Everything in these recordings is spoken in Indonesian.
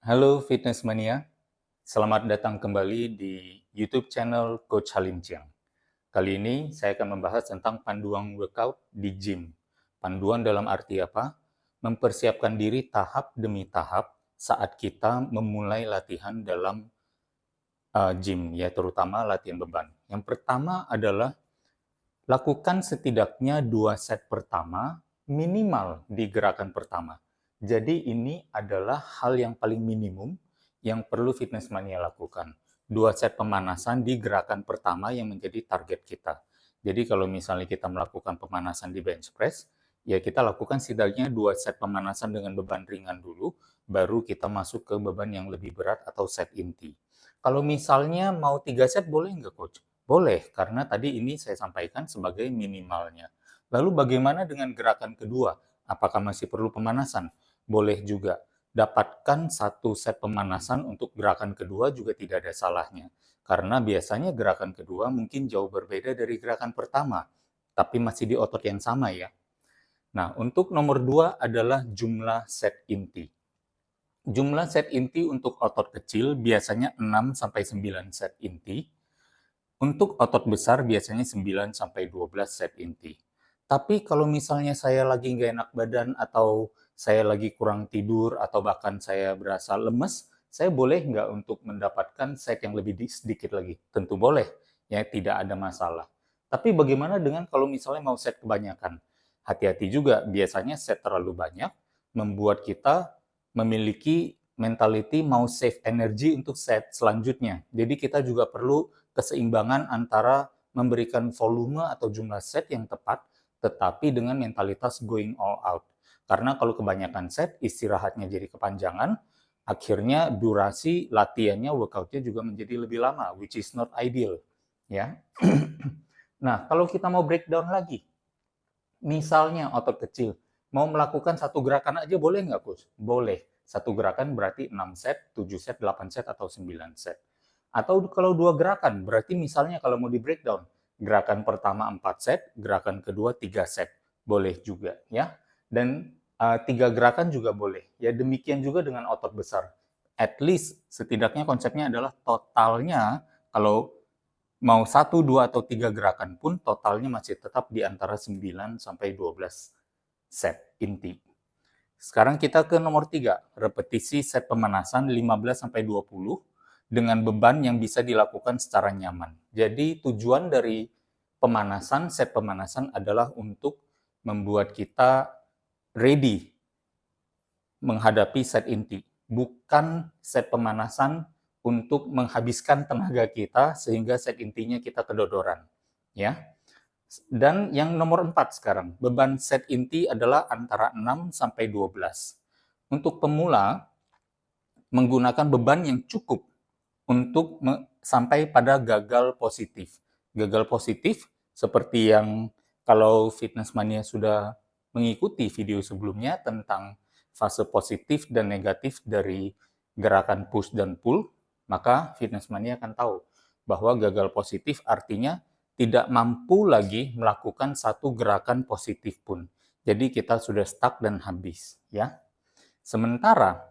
Halo Fitness Mania, selamat datang kembali di YouTube channel Coach Halim Chiang. Kali ini saya akan membahas tentang panduan workout di gym. Panduan dalam arti apa? Mempersiapkan diri tahap demi tahap saat kita memulai latihan dalam gym, ya terutama latihan beban. Yang pertama adalah lakukan setidaknya 2 set pertama minimal di gerakan pertama. Jadi ini adalah hal yang paling minimum yang perlu fitness mania lakukan. 2 set pemanasan di gerakan pertama yang menjadi target kita. Jadi kalau misalnya kita melakukan pemanasan di bench press, ya kita lakukan setidaknya 2 set pemanasan dengan beban ringan dulu, baru kita masuk ke beban yang lebih berat atau set inti. Kalau misalnya mau 3 set boleh nggak, Coach? Boleh, karena tadi ini saya sampaikan sebagai minimalnya. Lalu bagaimana dengan gerakan kedua? Apakah masih perlu pemanasan? Boleh juga. Dapatkan satu set pemanasan untuk gerakan kedua juga tidak ada salahnya. Karena biasanya gerakan kedua mungkin jauh berbeda dari gerakan pertama, tapi masih di otot yang sama ya. Nah, untuk nomor dua adalah jumlah set inti. Jumlah set inti untuk otot kecil biasanya 6-9 set inti. Untuk otot besar biasanya 9-12 set inti. Tapi kalau misalnya saya lagi nggak enak badan atau saya lagi kurang tidur atau bahkan saya berasa lemes, saya boleh nggak untuk mendapatkan set yang lebih sedikit lagi? Tentu boleh, ya tidak ada masalah. Tapi bagaimana dengan kalau misalnya mau set kebanyakan? Hati-hati juga, biasanya set terlalu banyak membuat kita memiliki mentality mau save energy untuk set selanjutnya. Jadi kita juga perlu keseimbangan antara memberikan volume atau jumlah set yang tepat, tetapi dengan mentalitas going all out. Karena kalau kebanyakan set, istirahatnya jadi kepanjangan, akhirnya durasi latihannya, workoutnya juga menjadi lebih lama, which is not ideal. Ya. Nah, kalau kita mau breakdown lagi, misalnya otot kecil, mau melakukan satu gerakan aja boleh nggak, Coach? Boleh. Satu gerakan berarti 6 set, 7 set, 8 set, atau 9 set. Atau kalau dua gerakan, berarti misalnya kalau mau di breakdown, gerakan pertama 4 set, gerakan kedua 3 set. Boleh juga ya. Dan 3 gerakan juga boleh. Ya demikian juga dengan otot besar. At least setidaknya konsepnya adalah totalnya kalau mau 1, 2, atau 3 gerakan pun totalnya masih tetap di antara 9-12 set inti. Sekarang kita ke nomor 3, repetisi set pemanasan 15-20 dengan beban yang bisa dilakukan secara nyaman. Jadi tujuan dari pemanasan, set pemanasan adalah untuk membuat kita ready menghadapi set inti. Bukan set pemanasan untuk menghabiskan tenaga kita sehingga set intinya kita kedodoran. Ya. Dan yang nomor 4 sekarang, beban set inti adalah antara 6-12. Untuk pemula, menggunakan beban yang cukup untuk sampai pada gagal positif. Gagal positif seperti yang kalau Fitness Mania sudah mengikuti video sebelumnya tentang fase positif dan negatif dari gerakan push dan pull, maka Fitness Mania akan tahu bahwa gagal positif artinya tidak mampu lagi melakukan satu gerakan positif pun. Jadi kita sudah stuck dan habis, ya. Sementara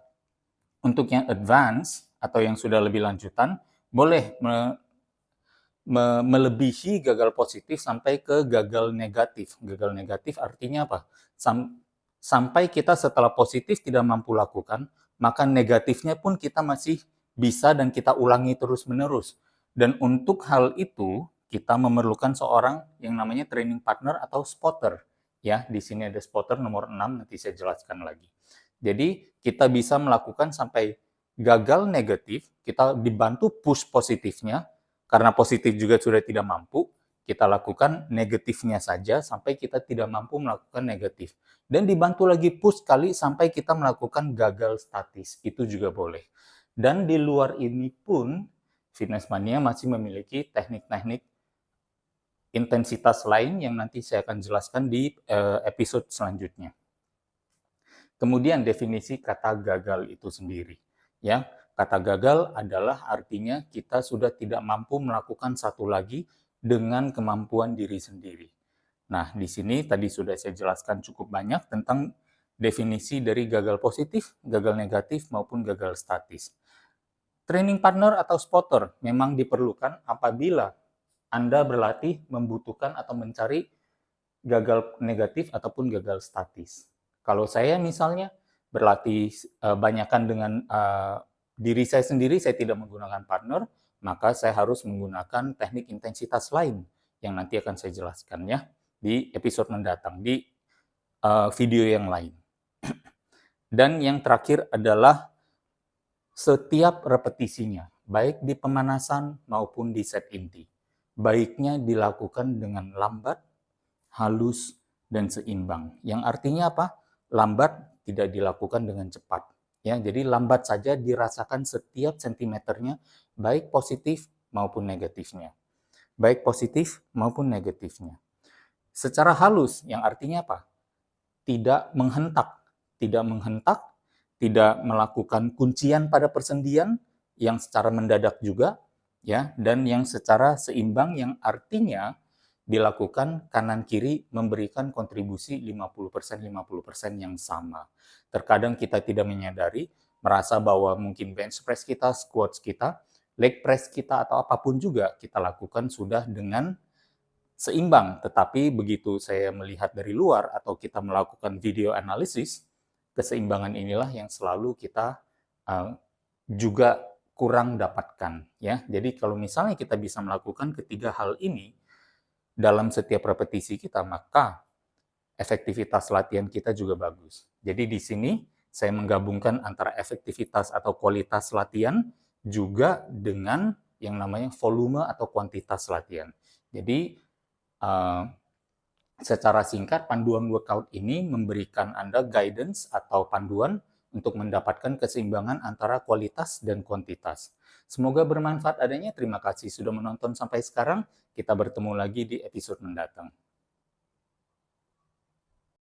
untuk yang advance atau yang sudah lebih lanjutan, boleh melebihi gagal positif sampai ke gagal negatif. Gagal negatif artinya apa? Sampai kita setelah positif tidak mampu lakukan, maka negatifnya pun kita masih bisa dan kita ulangi terus-menerus. Dan untuk hal itu, kita memerlukan seorang yang namanya training partner atau spotter. Ya, di sini ada spotter nomor 6, nanti saya jelaskan lagi. Jadi, kita bisa melakukan sampai gagal negatif, kita dibantu push positifnya, karena positif juga sudah tidak mampu, kita lakukan negatifnya saja sampai kita tidak mampu melakukan negatif. Dan dibantu lagi push kali sampai kita melakukan gagal statis, itu juga boleh. Dan di luar ini pun, Fitness Mania masih memiliki teknik-teknik intensitas lain yang nanti saya akan jelaskan di episode selanjutnya. Kemudian definisi kata gagal itu sendiri. Ya, kata gagal adalah artinya kita sudah tidak mampu melakukan satu lagi dengan kemampuan diri sendiri. Nah, di sini tadi sudah saya jelaskan cukup banyak tentang definisi dari gagal positif, gagal negatif, maupun gagal statis. Training partner atau spotter memang diperlukan apabila Anda berlatih membutuhkan atau mencari gagal negatif ataupun gagal statis. Kalau saya misalnya berlatih banyakkan dengan diri saya sendiri, saya tidak menggunakan partner, maka saya harus menggunakan teknik intensitas lain yang nanti akan saya jelaskan ya di episode mendatang, di video yang lain. Dan yang terakhir adalah setiap repetisinya, baik di pemanasan maupun di set inti, baiknya dilakukan dengan lambat, halus, dan seimbang. Yang artinya apa? Lambat tidak dilakukan dengan cepat. Ya, jadi lambat saja dirasakan setiap sentimeternya, baik positif maupun negatifnya. Baik positif maupun negatifnya. Secara halus, yang artinya apa? Tidak menghentak, tidak melakukan kuncian pada persendian yang secara mendadak juga, ya, dan yang secara seimbang yang artinya dilakukan kanan kiri memberikan kontribusi 50% yang sama. Terkadang kita tidak menyadari, merasa bahwa mungkin bench press kita, squats kita, leg press kita atau apapun juga kita lakukan sudah dengan seimbang, tetapi begitu saya melihat dari luar atau kita melakukan video analisis, keseimbangan inilah yang selalu kita juga kurang dapatkan, ya. Jadi kalau misalnya kita bisa melakukan ketiga hal ini dalam setiap repetisi kita, maka efektivitas latihan kita juga bagus. Jadi di sini saya menggabungkan antara efektivitas atau kualitas latihan juga dengan yang namanya volume atau kuantitas latihan. Jadi secara singkat, panduan workout ini memberikan Anda guidance atau panduan untuk mendapatkan keseimbangan antara kualitas dan kuantitas. Semoga bermanfaat adanya. Terima kasih sudah menonton sampai sekarang. Kita bertemu lagi di episode mendatang.